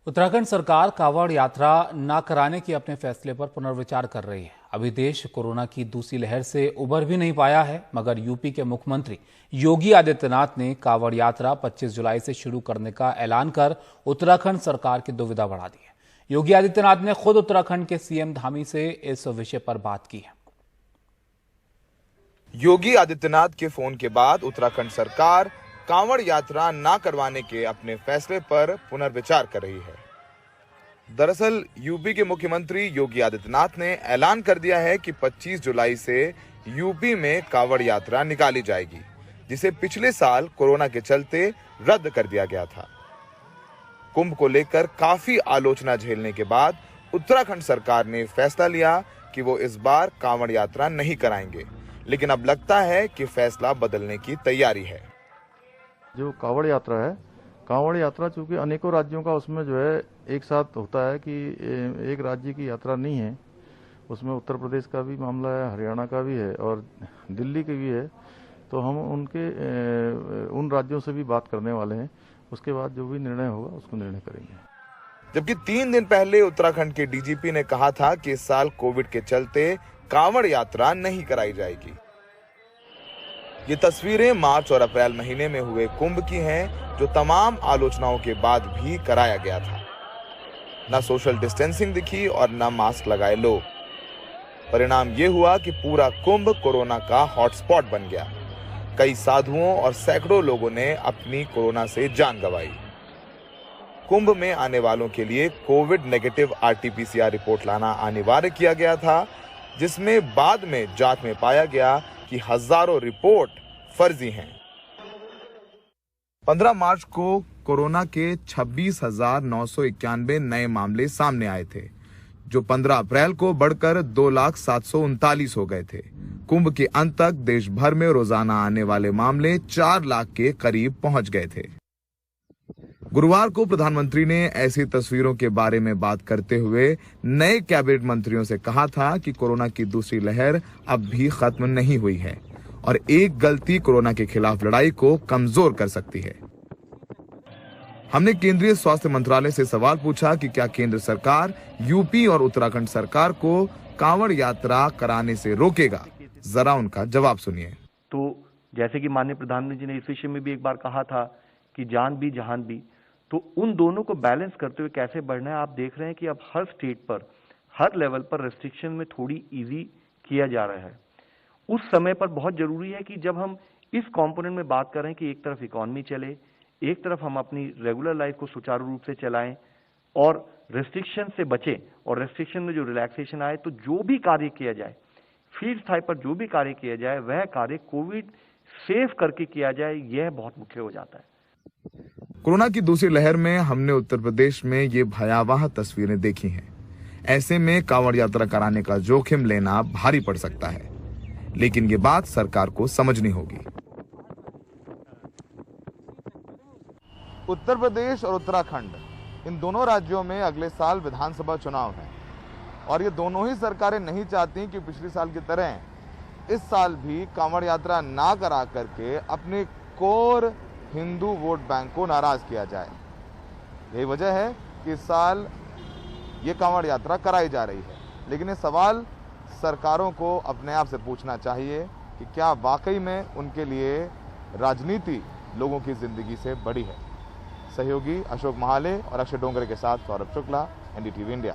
उत्तराखंड सरकार कांवड़ यात्रा न कराने के अपने फैसले पर पुनर्विचार कर रही है। अभी देश कोरोना की दूसरी लहर से उबर भी नहीं पाया है, मगर यूपी के मुख्यमंत्री योगी आदित्यनाथ ने कांवड़ यात्रा 25 जुलाई से शुरू करने का ऐलान कर उत्तराखंड सरकार की दुविधा बढ़ा दी है। योगी आदित्यनाथ ने खुद उत्तराखंड के सीएम धामी से इस विषय पर बात की है। योगी आदित्यनाथ के फोन के बाद उत्तराखंड सरकार कांवड़ यात्रा न करवाने के अपने फैसले पर पुनर्विचार कर रही है। दरअसल यूपी के मुख्यमंत्री योगी आदित्यनाथ ने ऐलान कर दिया है कि 25 जुलाई से यूपी में कांवड़ यात्रा निकाली जाएगी, जिसे पिछले साल कोरोना के चलते रद्द कर दिया गया था। कुंभ को लेकर काफी आलोचना झेलने के बाद उत्तराखंड सरकार ने फैसला लिया कि वो इस बार कांवड़ यात्रा नहीं कराएंगे, लेकिन अब लगता है कि फैसला बदलने की तैयारी है। जो कांवड़ यात्रा है, कांवड़ यात्रा चूंकि अनेकों राज्यों का उसमें जो है एक साथ होता है कि एक राज्य की यात्रा नहीं है, उसमें उत्तर प्रदेश का भी मामला है, हरियाणा का भी है और दिल्ली का भी है। तो हम उन राज्यों से भी बात करने वाले हैं। उसके बाद जो भी निर्णय होगा उसको निर्णय करेंगे। जबकि 3 दिन पहले उत्तराखंड के डीजीपी ने कहा था कि इस साल कोविड के चलते कांवड़ यात्रा नहीं कराई जाएगी। ये तस्वीरें मार्च और अप्रैल महीने में हुए कुंभ की हैं, जो तमाम आलोचनाओं के बाद भी कराया गया था। न सोशल डिस्टेंसिंग दिखी और न मास्क लगाए लोग। परिणाम ये हुआ कि पूरा कुंभ कोरोना का हॉटस्पॉट बन गया। कई साधुओं और सैकड़ों लोगों ने अपनी कोरोना से जान गंवाई। कुंभ में आने वालों के लिए कोविड नेगेटिव RT-PCR रिपोर्ट लाना अनिवार्य किया गया था, जिसमें बाद में जांच में पाया गया कि हजारों रिपोर्ट फर्जी हैं। 15 मार्च को कोरोना के 26,991 नए मामले सामने आए थे, जो 15 अप्रैल को बढ़कर 2,739 हो गए थे। कुंभ के अंत तक देश भर में रोजाना आने वाले मामले 4 लाख के करीब पहुंच गए थे। गुरुवार को प्रधानमंत्री ने ऐसी तस्वीरों के बारे में बात करते हुए नए कैबिनेट मंत्रियों से कहा था कि कोरोना की दूसरी लहर अब भी खत्म नहीं हुई है और एक गलती कोरोना के खिलाफ लड़ाई को कमजोर कर सकती है। हमने केंद्रीय स्वास्थ्य मंत्रालय से सवाल पूछा कि क्या केंद्र सरकार यूपी और उत्तराखंड सरकार को कांवड़ यात्रा कराने से रोकेगा। जरा उनका जवाब सुनिए। तो जैसे कि माननीय प्रधानमंत्री जी ने इस विषय में भी एक बार कहा था कि जान भी जहान भी, तो उन दोनों को बैलेंस करते हुए कैसे बढ़ना है। आप देख रहे हैं कि अब हर स्टेट पर, हर लेवल पर रेस्ट्रिक्शन में थोड़ी इजी किया जा रहा है। उस समय पर बहुत जरूरी है कि जब हम इस कंपोनेंट में बात कर रहे हैं कि एक तरफ इकोनॉमी चले, एक तरफ हम अपनी रेगुलर लाइफ को सुचारू रूप से चलाएं और रेस्ट्रिक्शन से बचें, और रेस्ट्रिक्शन में जो रिलैक्सेशन आए, तो जो भी कार्य किया जाए, फील्ड स्थाई पर जो भी कार्य किया जाए, वह कार्य कोविड सेफ करके किया जाए, यह बहुत मुख्य हो जाता है। कोरोना की दूसरी लहर में हमने उत्तर प्रदेश में ये भयावह तस्वीरें देखी हैं। ऐसे में कांवड़ यात्रा कराने का जोखिम लेना भारी पड़ सकता है, लेकिन ये बात सरकार को समझनी होगी। उत्तर प्रदेश और उत्तराखंड, इन दोनों राज्यों में अगले साल विधानसभा चुनाव है और ये दोनों ही सरकारें नहीं चाहती कि पिछले साल की तरह इस साल भी कांवड़ यात्रा ना करा करके अपने कोर हिंदू वोट बैंक को नाराज किया जाए। यही वजह है कि इस साल ये कांवड़ यात्रा कराई जा रही है, लेकिन ये सवाल सरकारों को अपने आप से पूछना चाहिए कि क्या वाकई में उनके लिए राजनीति लोगों की जिंदगी से बड़ी है। सहयोगी अशोक महाले और अक्षय डोंगरे के साथ सौरभ शुक्ला, NDTV इंडिया।